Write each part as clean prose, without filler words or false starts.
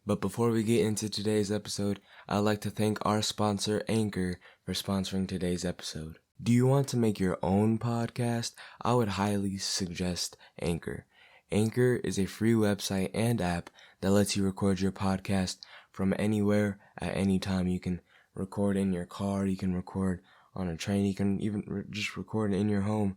But before we get into today's episode, I'd like to thank our sponsor, Anchor, for sponsoring today's episode. Do you want to make your own podcast? I would highly suggest Anchor. Anchor is a free website and app that lets you record your podcast from anywhere at any time. You can record in your car, you can record on a train, you can even just record in your home.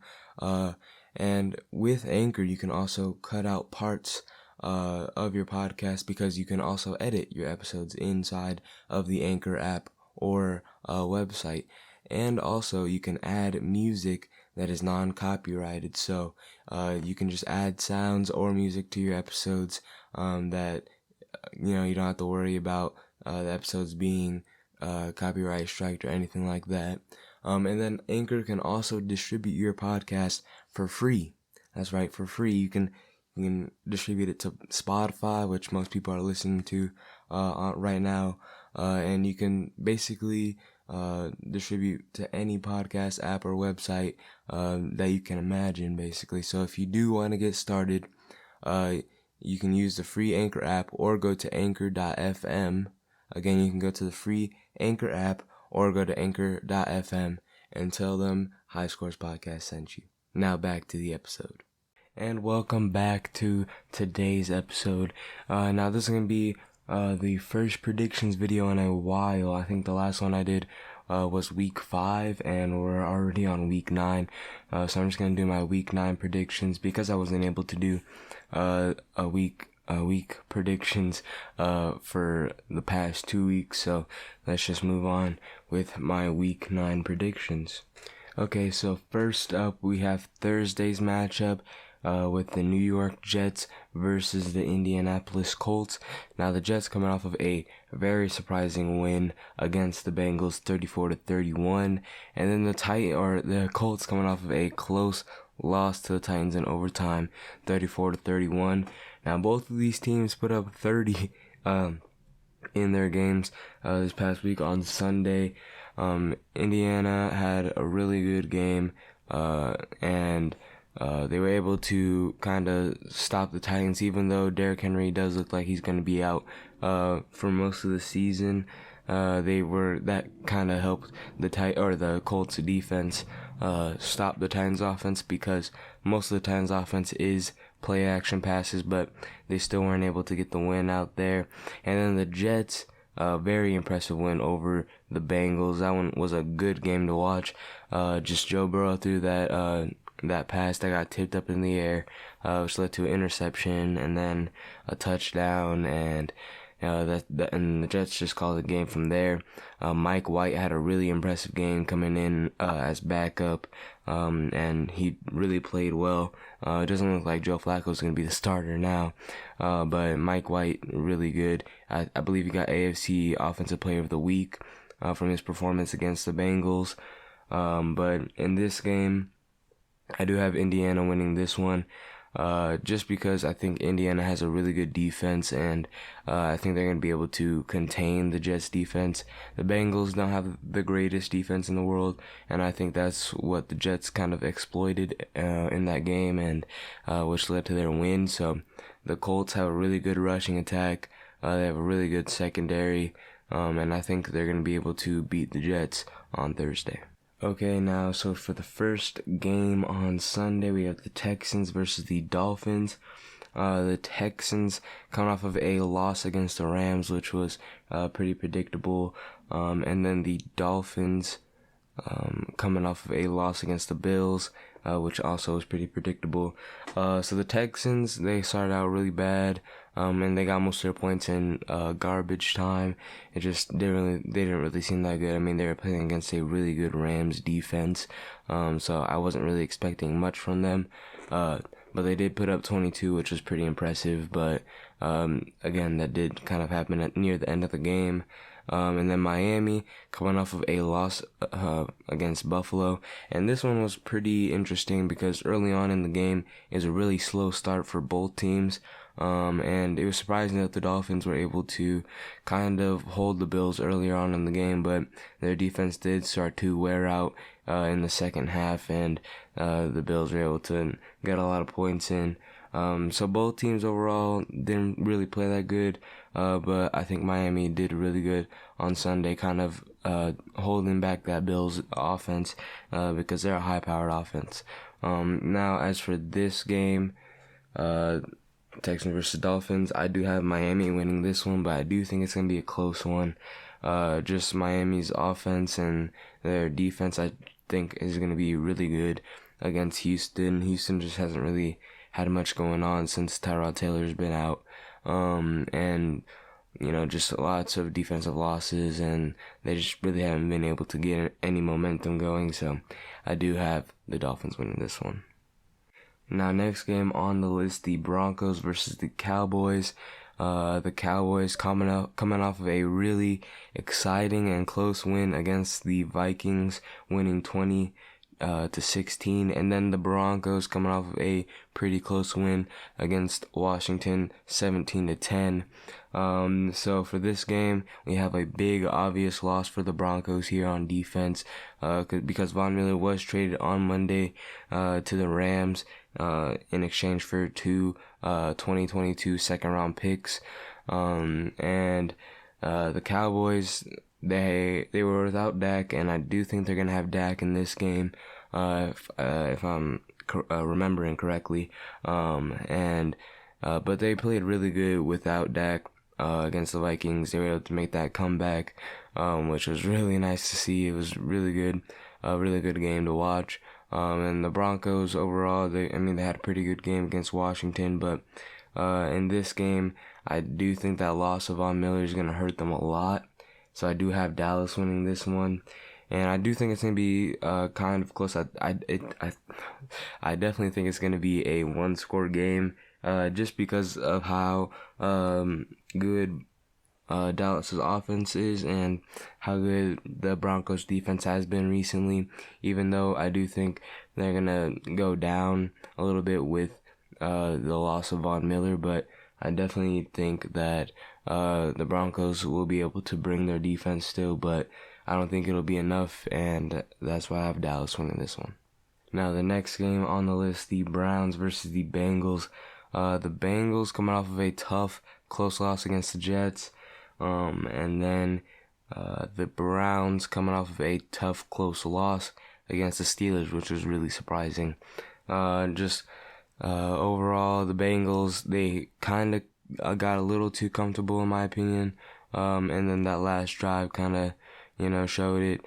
And with Anchor, you can also cut out parts of your podcast because you can also edit your episodes inside of the Anchor app or website. And also you can add music that is non-copyrighted, so you can just add sounds or music to your episodes that you don't have to worry about the episodes being copyright striked or anything like that. And then Anchor can also distribute your podcast for free. That's right, for free. You can distribute it to Spotify, which most people are listening to right now, and you can basically distribute to any podcast app or website that you can imagine, basically. So if you do want to get started, you can use the free Anchor app or go to anchor.fm. Again, you can go to the free Anchor app or go to anchor.fm and tell them High Scores Podcast sent you. Now back to the episode. And welcome back to today's episode. Now this is going to be the first predictions video in a while. I think the last one I did was week 5 and we're already on week 9. So I'm just going to do my week 9 predictions because I wasn't able to do a week predictions for the past 2 weeks. So let's just move on with my week 9 predictions. Okay, so first up we have Thursday's matchup with the New York Jets versus the Indianapolis Colts. Now the Jets coming off of a very surprising win against the Bengals 34-31, and then the Colts coming off of a close loss to the Titans in overtime 34-31. Now both of these teams put up 30 in their games this past week on Sunday. Indiana had a really good game and they were able to kind of stop the Titans, even though Derrick Henry does look like he's going to be out for most of the season. That kind of helped the Colts defense stop the Titans offense, because most of the Titans offense is play action passes, but they still weren't able to get the win out there. And then the Jets, very impressive win over the Bengals. That one was a good game to watch. Just Joe Burrow threw that pass that got tipped up in the air, which led to an interception and then a touchdown, and and the Jets just called the game from there. Mike White had a really impressive game coming in as backup, and he really played well. It doesn't look like Joe Flacco's going to be the starter now, but Mike White really good. I believe he got AFC Offensive Player of the Week from his performance against the Bengals. But in this game, I do have Indiana winning this one, just because I think Indiana has a really good defense, and I think they're going to be able to contain the Jets defense. The Bengals don't have the greatest defense in the world, and I think that's what the Jets kind of exploited in that game, and which led to their win. So the Colts have a really good rushing attack. They have a really good secondary, and I think they're going to be able to beat the Jets on Thursday. Okay, now, so for the first game on Sunday, we have the Texans versus the Dolphins. The Texans coming off of a loss against the Rams, which was pretty predictable. And then the Dolphins coming off of a loss against the Bills, which also was pretty predictable. So the Texans, they started out really bad, and they got most of their points in garbage time. They didn't really seem that good. I mean, they were playing against a really good Rams defense, so I wasn't really expecting much from them. But they did put up 22, which was pretty impressive. But again, that did kind of happen near the end of the game. And then Miami coming off of a loss against Buffalo, and this one was pretty interesting because early on in the game is a really slow start for both teams, and it was surprising that the Dolphins were able to kind of hold the Bills earlier on in the game, but their defense did start to wear out in the second half, and the Bills were able to get a lot of points in. So both teams overall didn't really play that good. but I think Miami did really good on Sunday, kind of holding back that Bills offense because they're a high-powered offense. Now, as for this game, Texans versus Dolphins, I do have Miami winning this one, but I do think it's going to be a close one. Just Miami's offense and their defense, I think, is going to be really good against Houston. Houston just hasn't really had much going on since Tyrod Taylor's been out. And, just lots of defensive losses, and they just really haven't been able to get any momentum going. So I do have the Dolphins winning this one. Now, next game on the list, the Broncos versus the Cowboys. The Cowboys coming off of a really exciting and close win against the Vikings, winning 20 to 16, and then the Broncos coming off of a pretty close win against Washington, 17 to 10. So for this game, we have a big obvious loss for the Broncos here on defense, because Von Miller was traded on Monday to the Rams in exchange for two 2022 second round picks. And the Cowboys, they were without Dak, and I do think they're gonna have Dak in this game, if I'm remembering correctly. But they played really good without Dak against the Vikings. They were able to make that comeback, which was really nice to see. It was really good, a really good game to watch. And the Broncos overall, they had a pretty good game against Washington, but in this game, I do think that loss of Von Miller is gonna hurt them a lot. So I do have Dallas winning this one, and I do think it's gonna be kind of close. I definitely think it's gonna be a one-score game, just because of how good Dallas's offense is and how good the Broncos defense has been recently. Even though I do think they're gonna go down a little bit with the loss of Von Miller, but I definitely think that the Broncos will be able to bring their defense still, but I don't think it'll be enough, and that's why I have Dallas winning this one. Now, the next game on the list, the Browns versus the Bengals. The Bengals coming off of a tough, close loss against the Jets, and then the Browns coming off of a tough, close loss against the Steelers, which was really surprising. Overall, the Bengals, they kind of got a little too comfortable, in my opinion. And then that last drive kind of, showed it.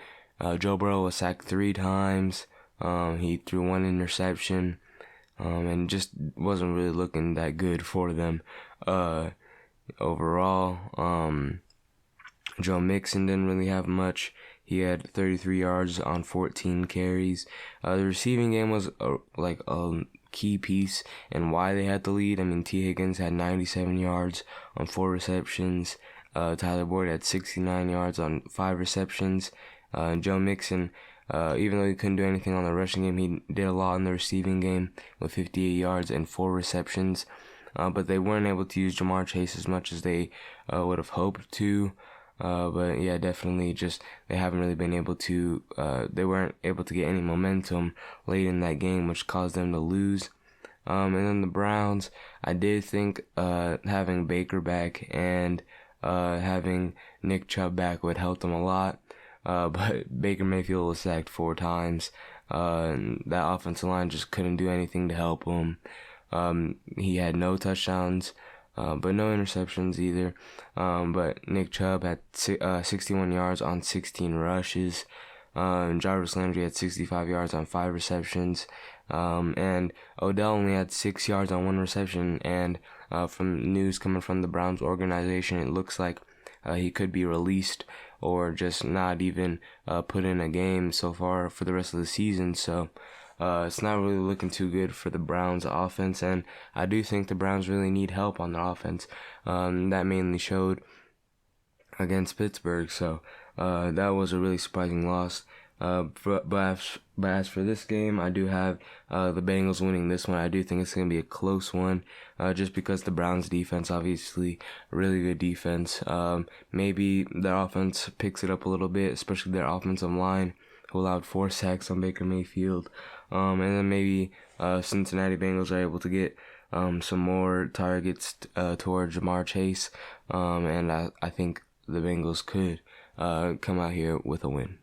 Joe Burrow was sacked 3 times. He threw 1 interception. And just wasn't really looking that good for them. Overall, Joe Mixon didn't really have much. He had 33 yards on 14 carries. The receiving game was a key piece and why they had the lead. T. Higgins had 97 yards on 4 receptions. Tyler Boyd had 69 yards on 5 receptions. Joe Mixon, even though he couldn't do anything on the rushing game, he did a lot in the receiving game with 58 yards and 4 receptions. But they weren't able to use Jamar Chase as much as they would have hoped to. But yeah, definitely just they haven't really been able to, they weren't able to get any momentum late in that game, which caused them to lose. And then the Browns, I did think having Baker back and having Nick Chubb back would help them a lot. But Baker Mayfield was sacked 4 times. And that offensive line just couldn't do anything to help him. He had no touchdowns. But no interceptions either. But Nick Chubb had 61 yards on 16 rushes. Jarvis Landry had 65 yards on 5 receptions. And Odell only had 6 yards on 1 reception. And from news coming from the Browns organization, it looks like he could be released or just not even put in a game so far for the rest of the season. So it's not really looking too good for the Browns offense, and I do think the Browns really need help on their offense. That mainly showed against Pittsburgh, so that was a really surprising loss. But as for this game, I do have the Bengals winning this one. I do think it's going to be a close one, just because the Browns defense, obviously, really good defense. Maybe their offense picks it up a little bit, especially their offensive line, who allowed 4 sacks on Baker Mayfield. And then maybe Cincinnati Bengals are able to get some more targets towards Jamar Chase, and I think the Bengals could come out here with a win.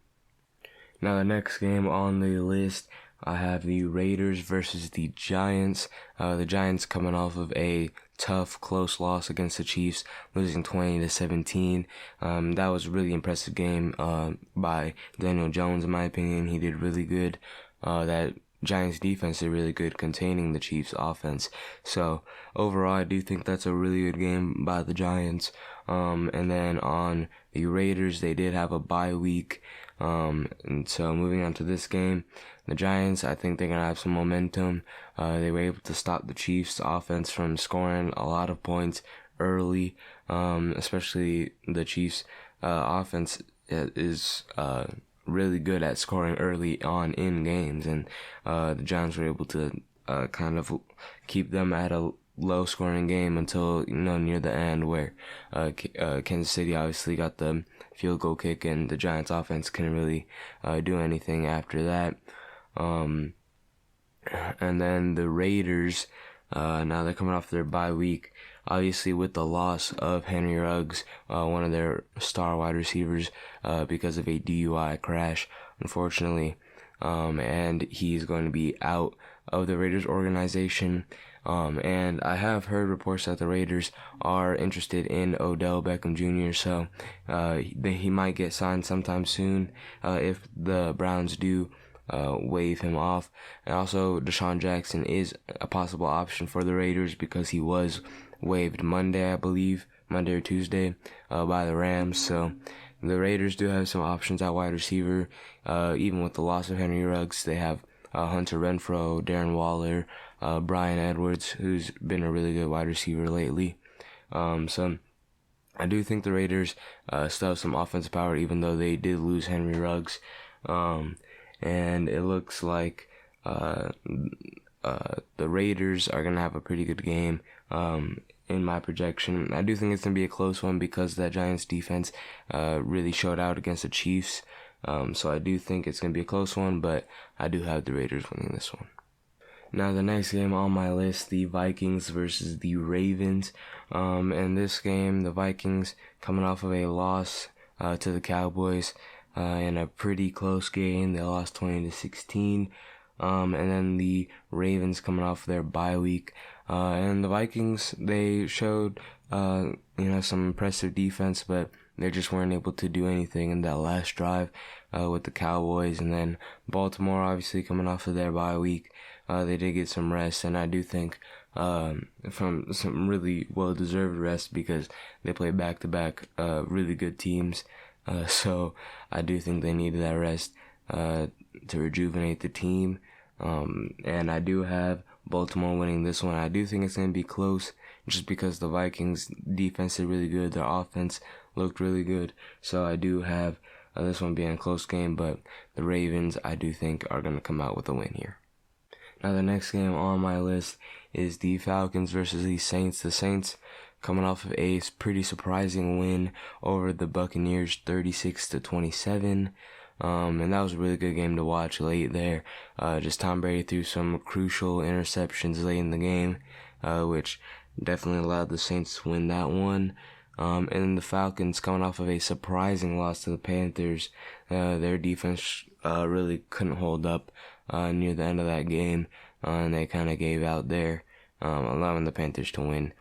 Now the next game on the list, I have the Raiders versus the Giants. The Giants coming off of a tough, close loss against the Chiefs, losing 20-17. That was a really impressive game by Daniel Jones, in my opinion. He did really good. That Giants defense did really good containing the Chiefs offense. So overall, I do think that's a really good game by the Giants. And then on the Raiders, they did have a bye week. And so moving on to this game, the Giants, I think they're going to have some momentum. They were able to stop the Chiefs offense from scoring a lot of points early, especially the Chiefs offense is really good at scoring early on in games, and the Giants were able to kind of keep them at a low scoring game until near the end, where Kansas City obviously got the field goal kick, and the Giants offense couldn't really do anything after that. And then the Raiders, now they're coming off their bye week, obviously with the loss of Henry Ruggs, one of their star wide receivers, because of a DUI crash, unfortunately. And he's going to be out of the Raiders organization. And I have heard reports that the Raiders are interested in Odell Beckham Jr., so he might get signed sometime soon if the Browns do waive him off. And also, Deshaun Jackson is a possible option for the Raiders because he was waived Monday, I believe, Monday or Tuesday, by the Rams. So the Raiders do have some options at wide receiver. Even with the loss of Henry Ruggs, they have Hunter Renfrow, Darren Waller, Bryan Edwards, who's been a really good wide receiver lately. So I do think the Raiders still have some offensive power, even though they did lose Henry Ruggs. And it looks like the Raiders are going to have a pretty good game in my projection. I do think it's going to be a close one because that Giants defense really showed out against the Chiefs. So I do think it's going to be a close one, but I do have the Raiders winning this one. Now the next game on my list, the Vikings versus the Ravens. In this game, the Vikings coming off of a loss to the Cowboys in a pretty close game. They lost 20-16. And then the Ravens coming off their bye week. And the Vikings, they showed, some impressive defense, but they just weren't able to do anything in that last drive with the Cowboys. And then Baltimore, obviously coming off of their bye week, they did get some rest, and I do think from some really well-deserved rest because they played back-to-back really good teams. So I do think they needed that rest to rejuvenate the team. And I do have Baltimore winning this one. I do think it's going to be close just because the Vikings defense is really good. Their offense looked really good. So I do have this one being a close game, but the Ravens, I do think, are going to come out with a win here. Now the next game on my list is the Falcons versus the Saints. The Saints coming off of a pretty surprising win over the Buccaneers, 36-27. And that was a really good game to watch late there. Just Tom Brady threw some crucial interceptions late in the game, which definitely allowed the Saints to win that one. And then the Falcons coming off of a surprising loss to the Panthers. Their defense really couldn't hold up near the end of that game, and they kind of gave out there, allowing the Panthers to win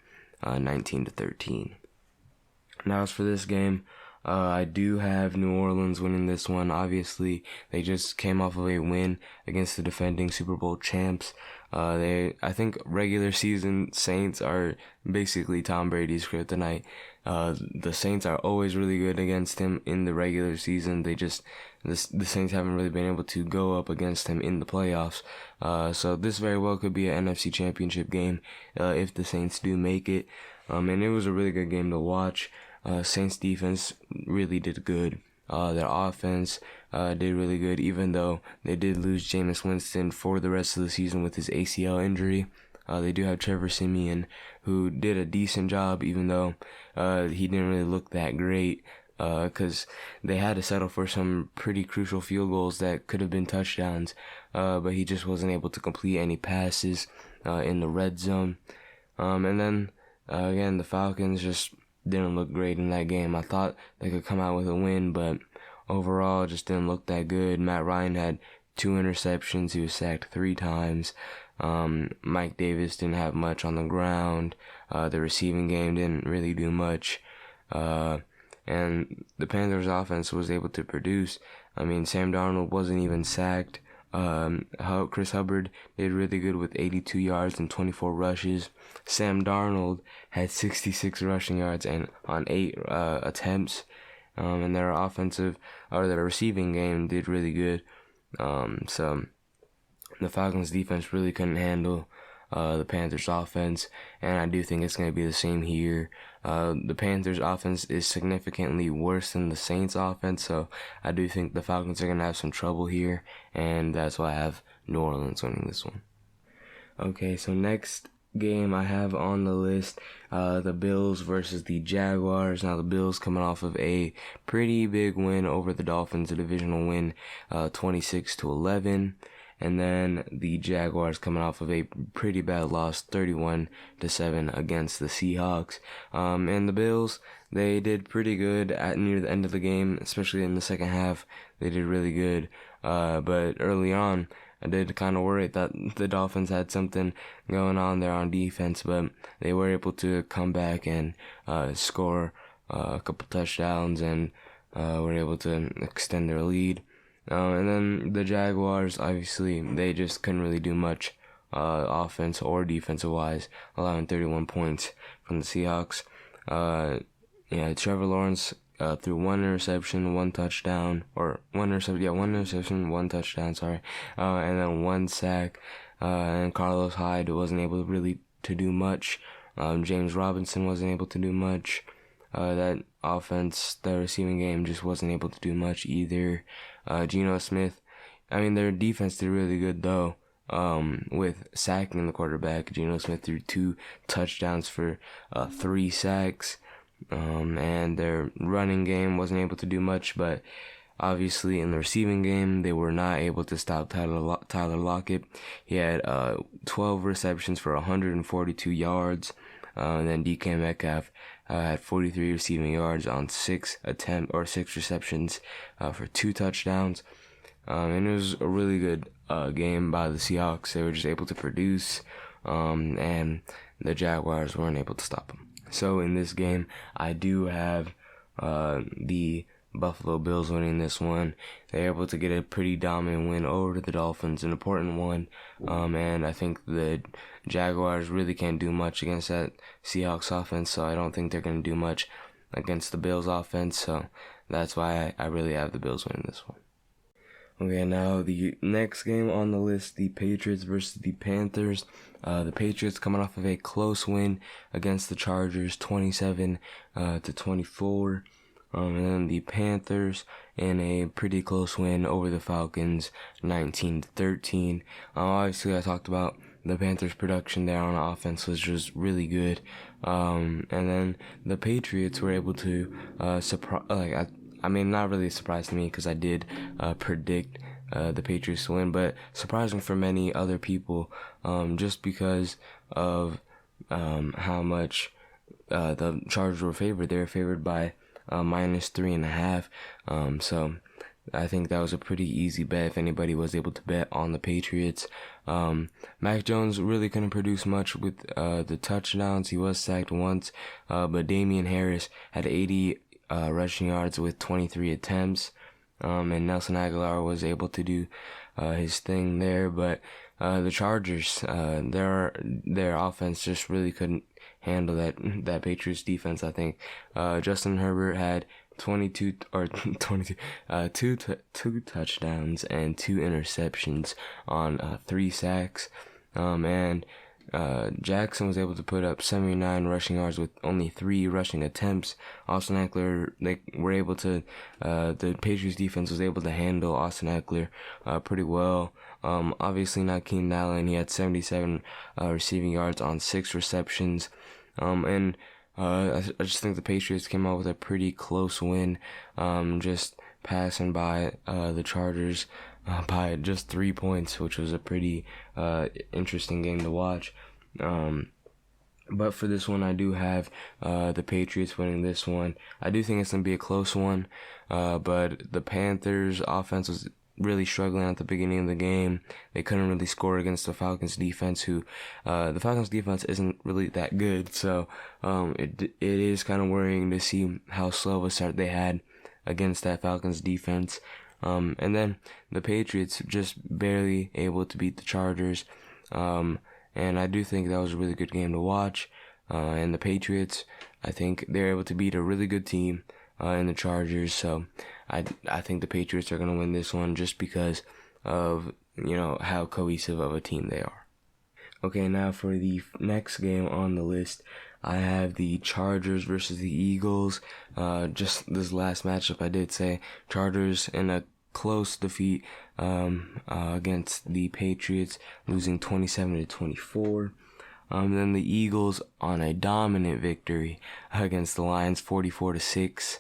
19-13. Now as for this game, I do have New Orleans winning this one. Obviously, they just came off of a win against the defending Super Bowl champs. I think regular season Saints are basically Tom Brady's kryptonite. The Saints are always really good against him in the regular season. The Saints haven't really been able to go up against him in the playoffs. So this very well could be an NFC Championship game if the Saints do make it. And it was a really good game to watch. Saints defense really did good. Their offense did really good, even though they did lose Jameis Winston for the rest of the season with his ACL injury. They do have Trevor Siemian, who did a decent job, even though he didn't really look that great, because they had to settle for some pretty crucial field goals that could have been touchdowns, but he just wasn't able to complete any passes. in the red zone. And then, again, the Falcons just didn't look great in that game. I thought they could come out with a win, but overall, it just didn't look that good. Matt Ryan had 2 interceptions. He was sacked 3 times. Mike Davis didn't have much on the ground. The receiving game didn't really do much. And the Panthers offense was able to produce. I mean, Sam Darnold wasn't even sacked. Chris Hubbard did really good with 82 yards and 24 rushes. Sam Darnold had 66 rushing yards and on 8 attempts. And their receiving game did really good. So the Falcons defense really couldn't handle the Panthers offense, and I do think it's going to be the same here. The Panthers offense is significantly worse than the Saints offense, so I do think the Falcons are going to have some trouble here, and that's why I have New Orleans winning this one. Okay, so next game I have on the list, the Bills versus the Jaguars. Now the Bills coming off of a pretty big win over the Dolphins, a divisional win, 26-11. And then the Jaguars coming off of a pretty bad loss, 31-7 against the Seahawks. And the Bills, they did pretty good near the end of the game, especially in the second half. They did really good. But early on, I did kind of worry that the Dolphins had something going on there on defense, but they were able to come back and score a couple touchdowns and were able to extend their lead. And then the Jaguars, obviously, they just couldn't really do much offense or defensive-wise, allowing 31 points from the Seahawks. Trevor Lawrence threw 1 interception, 1 touchdown, one interception, 1 touchdown, and then 1 sack. And Carlos Hyde wasn't able really to do much. James Robinson wasn't able to do much. That offense, the receiving game just wasn't able to do much either. Geno Smith, their defense did really good though, with sacking the quarterback. Geno Smith threw 2 touchdowns for 3 sacks, and their running game wasn't able to do much, but obviously in the receiving game, they were not able to stop Tyler Lockett. He had 12 receptions for 142 yards, and then DK Metcalf had 43 receiving yards on 6 receptions for 2 touchdowns. And it was a really good game by the Seahawks. They were just able to produce, and the Jaguars weren't able to stop them. So in this game, I do have the Buffalo Bills winning this one. They're able to get a pretty dominant win over the Dolphins, an important one. And I think the Jaguars really can't do much against that Seahawks offense, so I don't think they're going to do much against the Bills offense. So that's why I really have the Bills winning this one. Okay, now the next game on the list, the Patriots versus the Panthers. The Patriots coming off of a close win against the Chargers, 27-24. And then the Panthers in a pretty close win over the Falcons, 19-13. Obviously, I talked about the Panthers' production there on offense was just really good. And then the Patriots were able to not really surprised to me because I did predict the Patriots to win, but surprising for many other people, just because of how much the Chargers were favored. They were favored by -3.5. So I think that was a pretty easy bet if anybody was able to bet on the Patriots. Mac Jones really couldn't produce much with the touchdowns. He was sacked once, but Damian Harris had 80 rushing yards with 23 attempts. And Nelson Aguilar was able to do his thing there, but the Chargers, their offense just really couldn't handle that Patriots defense. I think Justin Herbert had 2 touchdowns and 2 interceptions on 3 sacks, and Jackson was able to put up 79 rushing yards with only 3 rushing attempts. Austin Eckler, the Patriots defense was able to handle Austin Eckler pretty well. Obviously not Keenan Allen. He had 77 receiving yards on 6 receptions. And I just think the Patriots came out with a pretty close win, just passing by the Chargers by just 3 points, which was a pretty interesting game to watch. But for this one, I do have the Patriots winning this one. I do think it's going to be a close one, but the Panthers' offense was really struggling at the beginning of the game. They couldn't really score against the Falcons' defense, who the Falcons' defense isn't really that good, so it is kind of worrying to see how slow of a start they had against that Falcons' defense. And then the Patriots just barely able to beat the Chargers. And I do think that was a really good game to watch. And the Patriots, I think they're able to beat a really good team in the Chargers. So I think the Patriots are going to win this one just because of, how cohesive of a team they are. Okay, now for the next game on the list, I have the Chargers versus the Eagles. Just this last matchup, I did say Chargers in a close defeat against the Patriots, losing 27-24. Then the Eagles on a dominant victory against the Lions, 44-6,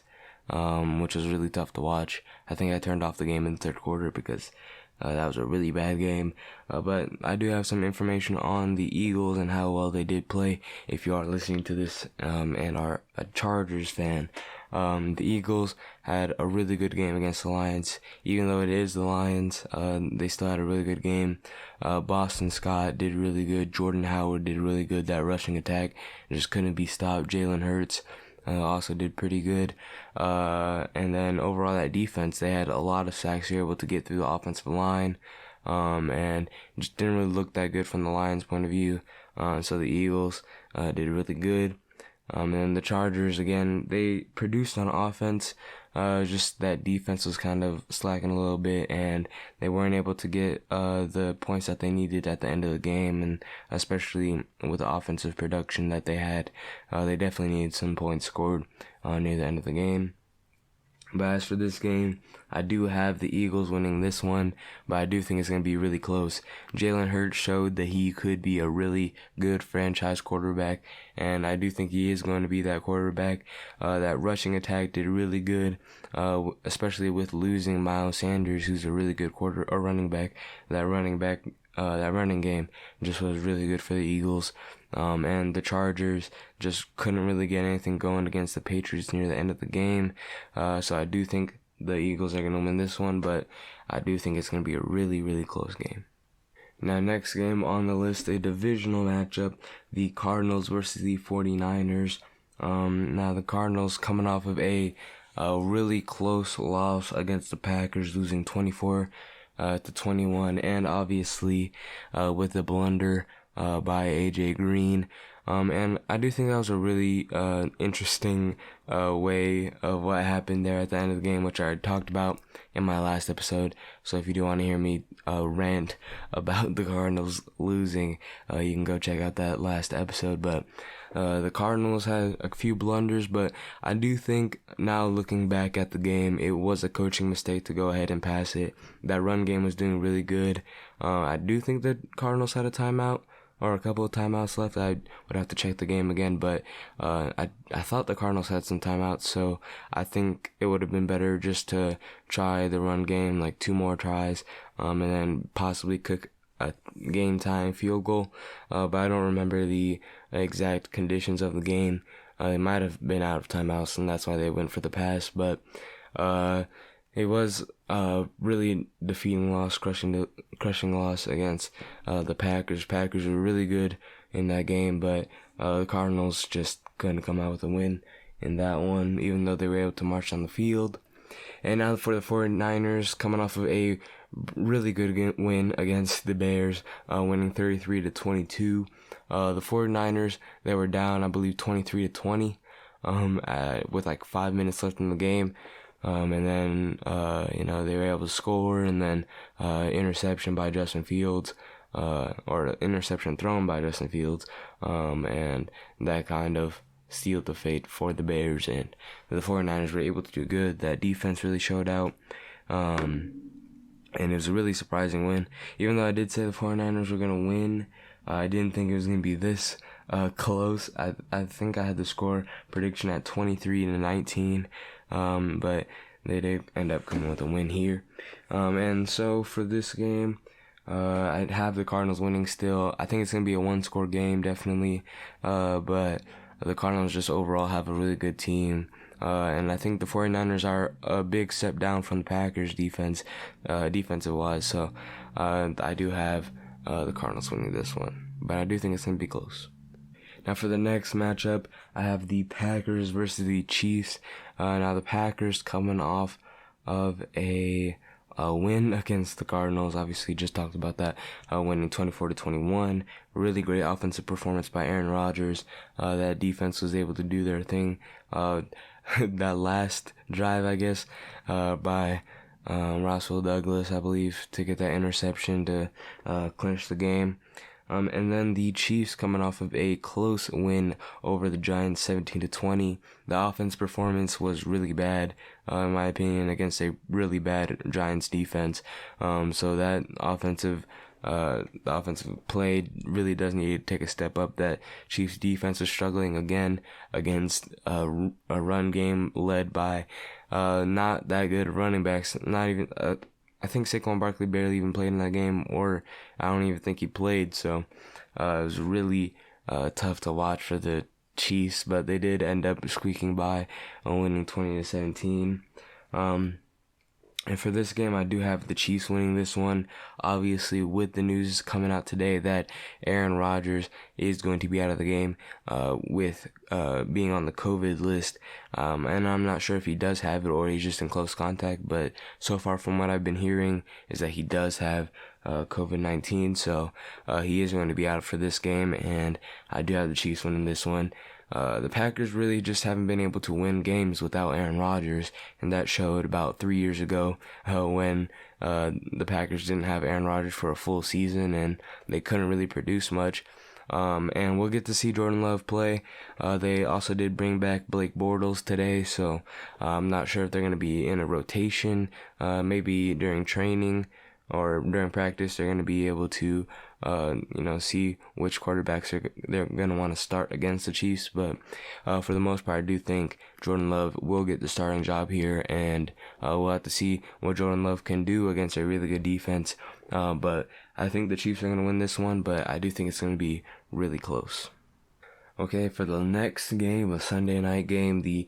which was really tough to watch. I think I turned off the game in the third quarter because that was a really bad game. But I do have some information on the Eagles and how well they did play. If you are listening to this and are a Chargers fan, the Eagles had a really good game against the Lions. Even though it is the Lions, they still had a really good game. Boston Scott did really good. Jordan Howard did really good. That rushing attack just couldn't be stopped. Jalen Hurts also did pretty good. And then overall that defense, they had a lot of sacks. They were able to get through the offensive line. And just didn't really look that good from the Lions' point of view. So the Eagles did really good. And the Chargers, again, they produced on offense. Just that defense was kind of slacking a little bit, and they weren't able to get the points that they needed at the end of the game, and especially with the offensive production that they had, they definitely needed some points scored near the end of the game. But as for this game, I do have the Eagles winning this one, but I do think it's going to be really close. Jalen Hurts showed that he could be a really good franchise quarterback, and I do think he is going to be that quarterback. That rushing attack did really good, especially with losing Miles Sanders, who's a really good running back. That running game just was really good for the Eagles. And the Chargers just couldn't really get anything going against the Patriots near the end of the game. So I do think the Eagles are going to win this one, but I do think it's going to be a really, really close game. Now, next game on the list, a divisional matchup, the Cardinals versus the 49ers. Now, the Cardinals coming off of a really close loss against the Packers, losing 24-21, and obviously with the blunder by AJ Green. And I do think that was a really interesting way of what happened there at the end of the game, which I talked about in my last episode. So if you do want to hear me rant about the Cardinals losing, you can go check out that last episode. But the Cardinals had a few blunders, but I do think now looking back at the game, it was a coaching mistake to go ahead and pass it. That run game was doing really good. I do think the Cardinals had a timeout, or a couple of timeouts left. I would have to check the game again, but I thought the Cardinals had some timeouts, so I think it would have been better just to try the run game, like 2 more tries, and then possibly cook a game-time field goal. But I don't remember the exact conditions of the game. They might have been out of timeouts, and that's why they went for the pass, but it was really defeating loss, crushing loss against the Packers. Packers were really good in that game, but the Cardinals just couldn't come out with a win in that one, even though they were able to march on the field. And now for the 49ers, coming off of a really good win against the Bears, winning 33-22. The 49ers, they were down, I believe, 23-20 with like 5 minutes left in the game. And then, they were able to score, and then interception by Justin Fields, or interception thrown by Justin Fields, and that kind of sealed the fate for the Bears, and the 49ers were able to do good. That defense really showed out, and it was a really surprising win. Even though I did say the 49ers were going to win, I didn't think it was going to be this close. I think I had the score prediction at 23-19. But they did end up coming with a win here. And so for this game, I'd have the Cardinals winning still. I think it's going to be a one-score game, definitely. But the Cardinals just overall have a really good team. And I think the 49ers are a big step down from the Packers defensive-wise. So I do have the Cardinals winning this one. But I do think it's going to be close. Now for the next matchup, I have the Packers versus the Chiefs. Now the Packers coming off of a win against the Cardinals. Obviously, just talked about that, winning 24-21. Really great offensive performance by Aaron Rodgers. That defense was able to do their thing. That last drive, I guess, by Roswell Douglas, I believe, to get that interception to clinch the game. And then the Chiefs coming off of a close win over the Giants 17-20. The offense performance was really bad, in my opinion, against a really bad Giants defense. So that offensive play really does need to take a step up. That Chiefs defense is struggling again against a run game led by not that good running backs. Not even I think Saquon Barkley barely even played in that game, or I don't even think he played. So it was really tough to watch for the Chiefs, but they did end up squeaking by, winning 20-17. And for this game, I do have the Chiefs winning this one. Obviously, with the news coming out today that Aaron Rodgers is going to be out of the game with being on the COVID list. And I'm not sure if he does have it or he's just in close contact. But so far from what I've been hearing is that he does have COVID-19. So he is going to be out for this game. And I do have the Chiefs winning this one. The Packers really just haven't been able to win games without Aaron Rodgers, and that showed about 3 years ago when the Packers didn't have Aaron Rodgers for a full season and they couldn't really produce much. And we'll get to see Jordan Love play. They also did bring back Blake Bortles today, so I'm not sure if they're going to be in a rotation. Maybe during training or during practice, they're going to be able to see which quarterbacks they're going to want to start against the Chiefs. But for the most part, I do think Jordan Love will get the starting job here, and we'll have to see what Jordan Love can do against a really good defense. But I think the Chiefs are going to win this one, but I do think it's going to be really close. Okay, for the next game, a Sunday night game, the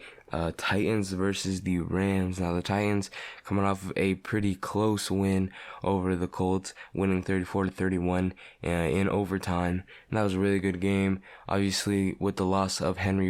Titans versus the Rams. Now, the Titans coming off of a pretty close win over the Colts, winning 34-31 in overtime. And that was a really good game. Obviously, with the loss of Derrick Henry,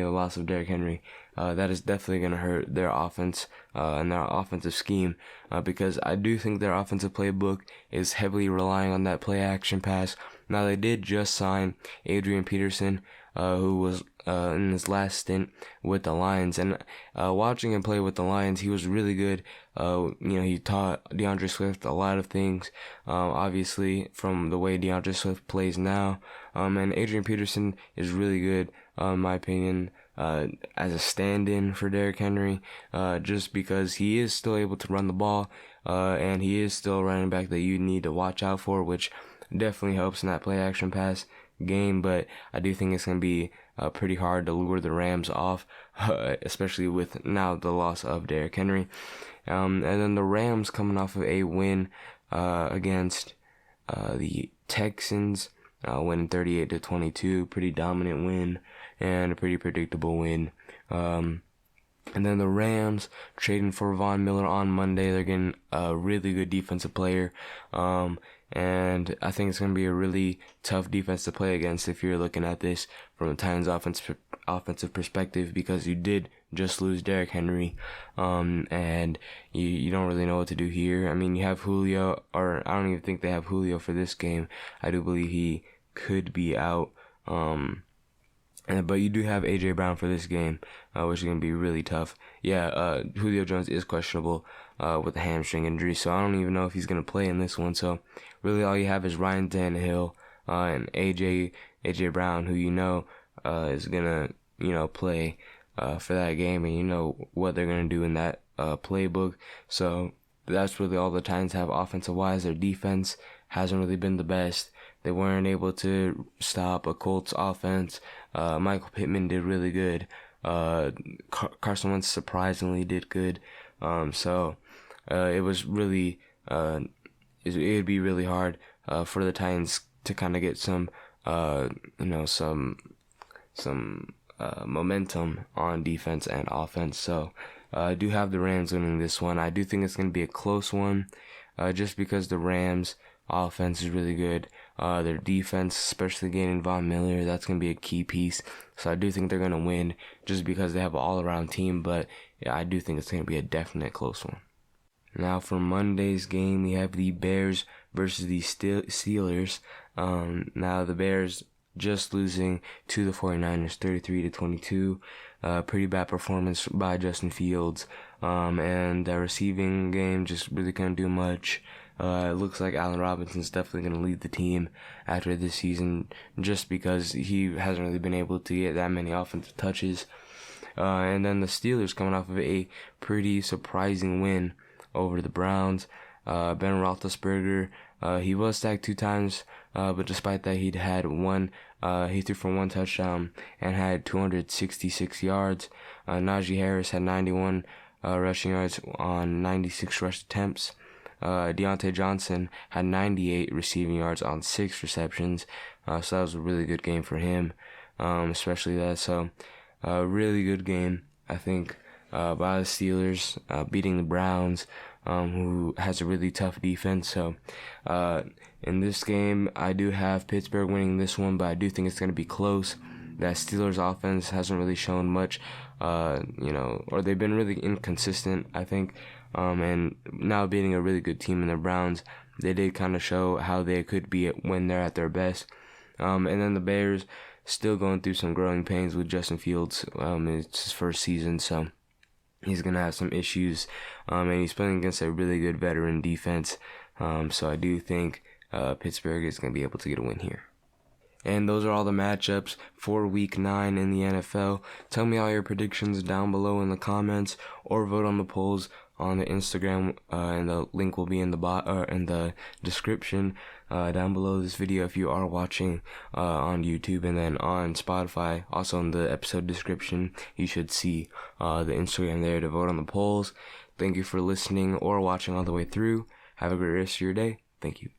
the loss of Derrick Henry, that is definitely going to hurt their offense and their offensive scheme because I do think their offensive playbook is heavily relying on that play action pass. Now, they did just sign Adrian Peterson, who was in his last stint with the Lions, and watching him play with the Lions, he was really good. He taught DeAndre Swift a lot of things, obviously from the way DeAndre Swift plays now, and Adrian Peterson is really good, in my opinion, as a stand-in for Derrick Henry, just because he is still able to run the ball, and he is still a running back that you need to watch out for, which definitely helps in that play action pass game. But I do think it's going to be pretty hard to lure the Rams off, especially with now the loss of Derrick Henry. And then the Rams coming off of a win against the Texans, winning 38-22, pretty dominant win and a pretty predictable win. And then the Rams trading for Von Miller on Monday. They're getting a really good defensive player. And I think it's going to be a really tough defense to play against if you're looking at this from the Titans offensive perspective, because you did just lose Derrick Henry, and you don't really know what to do here. I mean, you have Julio, or I don't even think they have Julio for this game. I do believe he could be out, but you do have A.J. Brown for this game, which is going to be really tough. Yeah, Julio Jones is questionable with a hamstring injury, so I don't even know if he's going to play in this one. So really all you have is Ryan Tannehill and A.J. Brown, who is going to play for that game, and you know what they're going to do in that playbook. So that's really all the Titans have offensive-wise. Their defense hasn't really been the best. They weren't able to stop a Colts offense. Michael Pittman did really good Carson Wentz surprisingly did good. So it was really it would be really hard for the Titans to kind of get some momentum on defense and offense. So I do have the Rams winning this one. I do think it's going to be a close one, just because the Rams offense is really good. Their defense, especially gaining Von Miller, that's going to be a key piece. So I do think they're going to win just because they have an all-around team. But yeah, I do think it's going to be a definite close one. Now for Monday's game, we have the Bears versus the Steelers. Now the Bears just losing to the 49ers 33-22. Pretty bad performance by Justin Fields. And the receiving game just really couldn't do much. It looks like Allen Robinson's definitely going to lead the team after this season, just because he hasn't really been able to get that many offensive touches. And then the Steelers coming off of a pretty surprising win over the Browns. Ben Roethlisberger, he was sacked 2 times, but despite that, he threw for 1 touchdown and had 266 yards. Najee Harris had 91 rushing yards on 96 rush attempts. Deontay Johnson had 98 receiving yards on 6 receptions. So that was a really good game for him, especially that. So really good game, I think, by the Steelers, beating the Browns, who has a really tough defense. So in this game, I do have Pittsburgh winning this one, but I do think it's going to be close. That Steelers offense hasn't really shown much, or they've been really inconsistent, I think. And now beating a really good team in the Browns, they did kind of show how they could be when they're at their best. And then the Bears still going through some growing pains with Justin Fields. It's his first season, so he's going to have some issues. And he's playing against a really good veteran defense. So I do think Pittsburgh is going to be able to get a win here. And those are all the matchups for Week 9 in the NFL. Tell me all your predictions down below in the comments, or vote on the polls on the Instagram, and the link will be in the description down below this video if you are watching on YouTube, and then on Spotify, also in the episode description, you should see the Instagram there to vote on the polls. Thank you for listening or watching all the way through. Have a great rest of your day. Thank you.